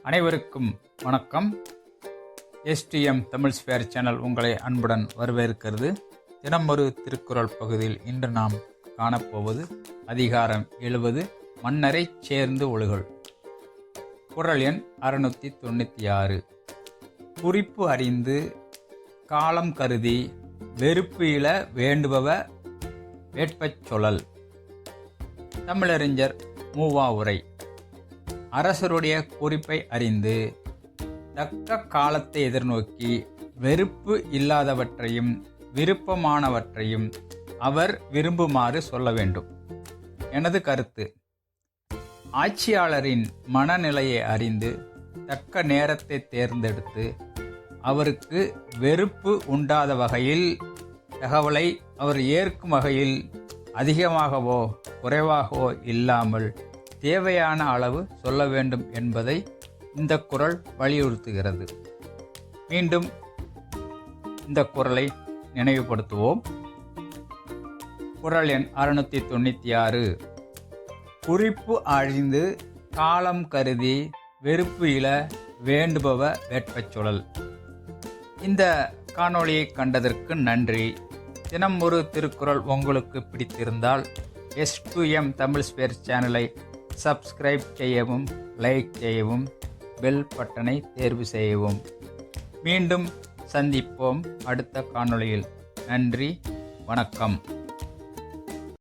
அனைவருக்கும் வணக்கம். STM Tamil spare channel உங்களை அன்புடன் வரவேற்கிறது. தினம் ஒரு திருக்குறள் பகுதியில் இன்று நாம் காணப்போவது அதிகாரம் 70 மன்னரை சேர்ந்து ஒழுகல். குறள் எண் 696. குறிப்பு அறிந்து காலம் கருதி வெறுப்பு இல வேண்டுபவ வேட்பச் சொல்லல். தமிழறிஞர் மூவாவுரை. அரசருடைய குறிப்பை அறிந்து தக்க காலத்தை எதிர்நோக்கி வெறுப்பு இல்லாதவற்றையும் விருப்பமானவற்றையும் அவர் விரும்புமாறு சொல்ல வேண்டும். எனது கருத்து: ஆட்சியாளரின் மனநிலையை அறிந்து தக்க நேரத்தை தேர்ந்தெடுத்து அவருக்கு வெறுப்பு உண்டாத வகையில் தகவலை அவர் ஏற்கும் வகையில் அதிகமாகவோ குறைவாகவோ இல்லாமல் தேவையான அளவு சொல்ல வேண்டும் என்பதை இந்த குறள் வலியுறுத்துகிறது. மீண்டும் இந்த குறளை நினைவுபடுத்துவோம். குறள் எண் 696. குறிப்பு அறிந்து காலம் கருதி வெறுப்பு இல வேண்டுபவ வேட்பச் சொல்லல். இந்த காணொளியை கண்டதற்கு நன்றி. தினம் ஒரு திருக்குறள் உங்களுக்கு பிடித்திருந்தால் S2M தமிழ் ஸ்பேர் சேனலை சப்ஸ்கிரைப் செய்யவும், லைக் செய்யவும், பெல் பட்டனை தேர்வு செய்யவும். மீண்டும் சந்திப்போம் அடுத்த காணொளியில். நன்றி, வணக்கம்.